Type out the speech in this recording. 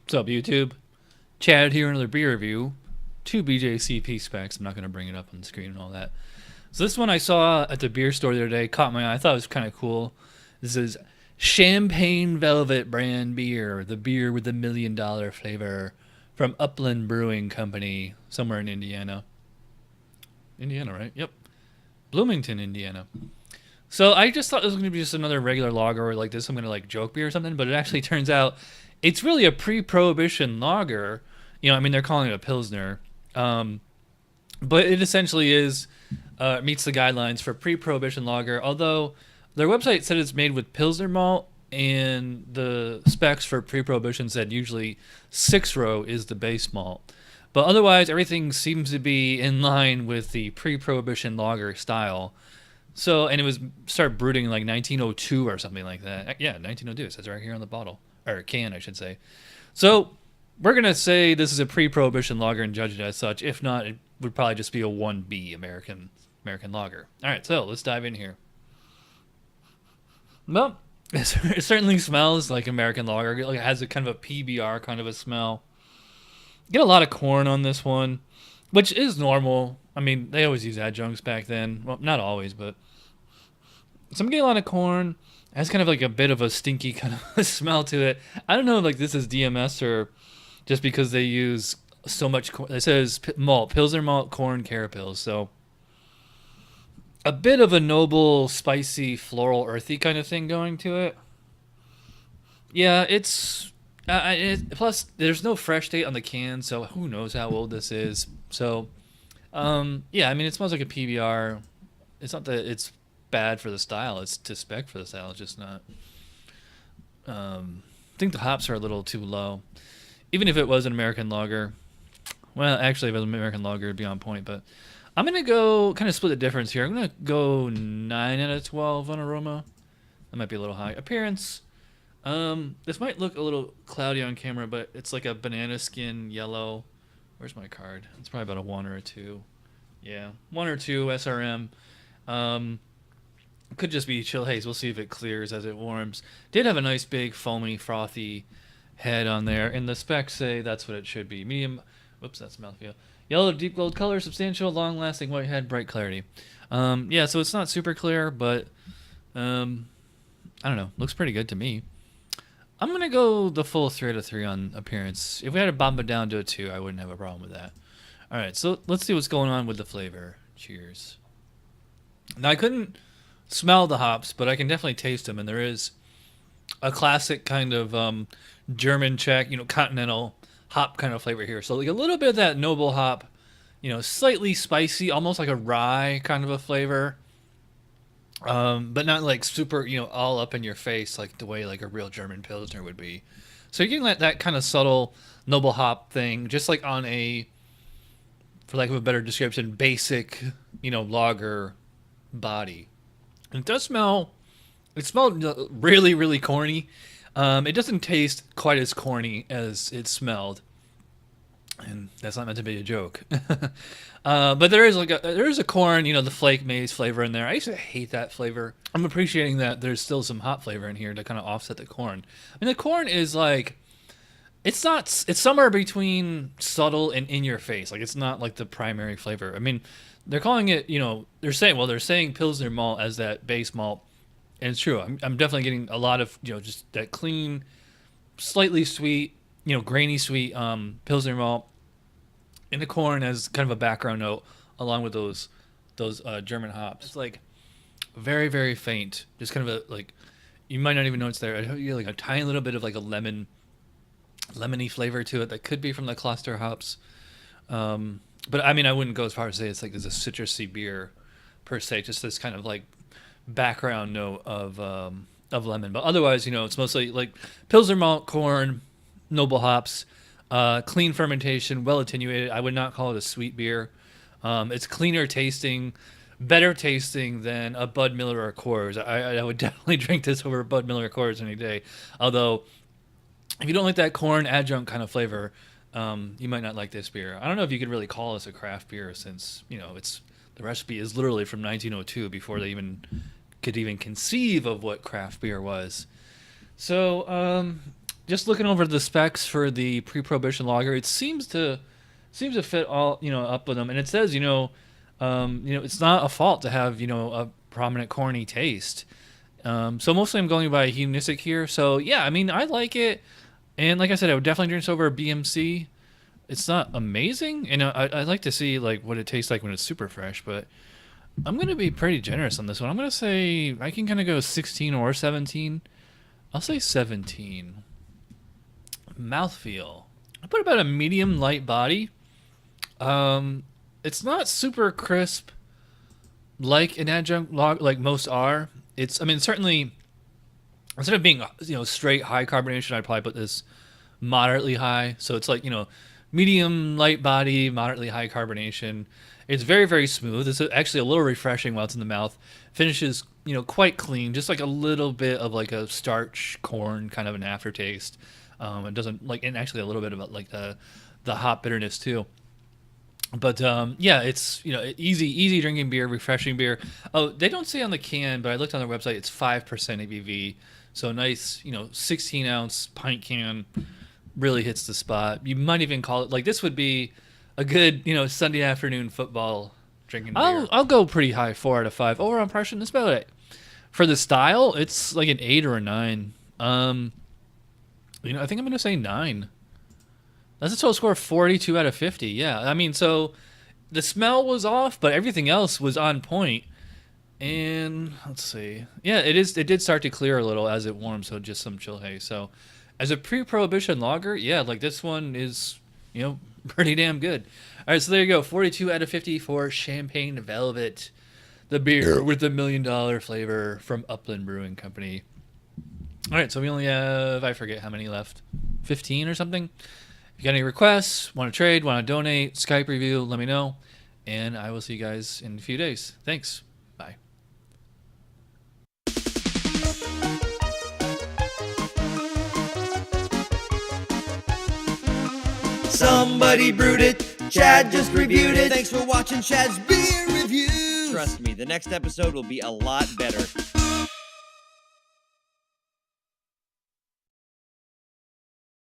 What's up, YouTube? Chad here, another beer review. Two BJCP specs. I'm not going to bring it up on the screen and all that. So this one I saw at the beer store the other day, caught my eye. I thought it was kind of cool. This is Champagne Velvet brand beer, the beer with the $1 million flavor from Upland Brewing Company, somewhere in Indiana. Indiana, right? Yep. Bloomington, Indiana. So I just thought this was going to be just another regular lager or like this. I'm going to like joke beer or something, but it actually turns out it's really a pre-prohibition lager. You know, I mean, they're calling it a Pilsner. But it essentially is, meets the guidelines for pre-prohibition lager, although their website said it's made with Pilsner malt, and the specs for pre-prohibition said usually 6-row is the base malt. But otherwise, everything seems to be in line with the pre-prohibition lager style. So, and it was started brewing in like 1902 or something like that. Yeah, 1902. It says right here on the bottle, or can, I should say. So, we're gonna say this is a pre-prohibition lager and judge it as such. If not, it would probably just be a 1B American lager. All right, so let's dive in here. Well, it certainly smells like American lager. It has a kind of a PBR kind of a smell. Get a lot of corn on this one, which is normal. I mean, they always use adjuncts back then. Well, not always, but so I'm getting a lot of corn. It has kind of like a bit of a stinky kind of a smell to it. I don't know if like this is DMS or just because they use so much corn. It says malt, Pilsner malt, corn, carapils. So a bit of a noble, spicy, floral, earthy kind of thing going to it. Yeah, it's plus there's no fresh date on the can, so who knows how old this is. So yeah, I mean it smells like a PBR. It's not that it's bad for the style; it's to spec for the style. It's just not. I think the hops are a little too low. Even if it was an American lager, well, actually, if it was an American lager, it'd be on point. But I'm gonna go kind of split the difference here. I'm gonna go 9 out of 12 on aroma. That might be a little high. Appearance. This might look a little cloudy on camera, but it's like a banana skin yellow. Where's my card? It's probably about a 1 or a 2. Yeah, 1 or 2 SRM. Could just be chill haze. We'll see if it clears as it warms. Did have a nice big foamy frothy head on there, and the specs say that's what it should be. Medium. Whoops, that's mouthfeel. Yellow, deep gold color, substantial, long-lasting white head, bright clarity. Yeah, so it's not super clear, but I don't know. Looks pretty good to me. I'm gonna go the full 3 out of 3 on appearance. If we had to bump it down to a 2, I wouldn't have a problem with that. All right, so let's see what's going on with the flavor. Cheers. Now I couldn't smell the hops, but I can definitely taste them, and there is a classic kind of German Czech, continental hop kind of flavor here. So like a little bit of that noble hop, slightly spicy, almost like a rye kind of a flavor. But not like super, all up in your face like the way like a real German Pilsner would be. So you're getting that kind of subtle noble hop thing, just like on a, for lack of a better description, basic, lager body. And it does smell, it smelled really, really corny. It doesn't taste quite as corny as it smelled. And that's not meant to be a joke. But there is a corn, the flake maize flavor in there. I used to hate that flavor. I'm appreciating that there's still some hop flavor in here to kind of offset the corn. I mean, the corn is like, it's somewhere between subtle and in your face. Like it's not like the primary flavor. I mean, they're calling it, they're saying Pilsner malt as that base malt. And it's true. I'm definitely getting a lot of, just that clean, slightly sweet, grainy sweet Pilsner malt. And the corn as kind of a background note, along with those German hops. It's like very, very faint. Just kind of like, you might not even know it's there. You get like a tiny little bit of like a lemony flavor to it that could be from the cluster hops. But I mean, I wouldn't go as far as to say it's like there's a citrusy beer per se. Just this kind of like background note of lemon. But otherwise, it's mostly like Pilsner malt, corn, noble hops. Clean fermentation, well attenuated. I would not call it a sweet beer. It's cleaner tasting, better tasting than a Bud Miller or Coors. I would definitely drink this over Bud Miller or Coors any day. Although, if you don't like that corn adjunct kind of flavor, you might not like this beer. I don't know if you could really call this a craft beer since it's the recipe is literally from 1902 before they could even conceive of what craft beer was. So just looking over the specs for the pre-prohibition lager, it seems to fit all up with them, and it says it's not a fault to have a prominent corny taste. So mostly I'm going by hedonistic here. So yeah, I mean I like it, and like I said, I would definitely drink this over a BMC. It's not amazing, and I like to see like what it tastes like when it's super fresh, but I'm gonna be pretty generous on this one. I'm gonna say I can kind of go 16 or 17. I'll say 17. Mouthfeel. I put about a medium light body. It's not super crisp like an adjunct lager, like most are. Certainly instead of being straight high carbonation, I'd probably put this moderately high. So it's like medium light body, moderately high carbonation. It's very, very smooth. It's actually a little refreshing while it's in the mouth. Finishes quite clean, just like a little bit of like a starch corn kind of an aftertaste. It doesn't and actually a little bit of like the hop bitterness too. But it's easy drinking beer, refreshing beer. Oh, they don't say on the can, but I looked on their website. It's 5% ABV, so nice 16-ounce pint can. Really hits the spot. You might even call it like this would be a good Sunday afternoon football drinking beer. I'll go pretty high, 4 out of 5. Overall impression, that's about it. For the style, it's like an 8 or a 9. I think I'm gonna say 9. That's a total score of 42 out of 50. Yeah, I mean, so the smell was off, but everything else was on point. And let's see. Yeah, it did start to clear a little as it warmed, so just some chill haze. So as a pre-prohibition lager, yeah, like this one is, pretty damn good. All right, so there you go. 42 out of 50 for Champagne Velvet, the beer with the $1 million flavor from Upland Brewing Company. All right, so we only have, I forget how many left, 15 or something. If you got any requests, want to trade, want to donate, Skype review, let me know. And I will see you guys in a few days. Thanks. Bye. Somebody brewed it. Chad just reviewed it. Thanks for watching Chad's Beer Review. Trust me, the next episode will be a lot better.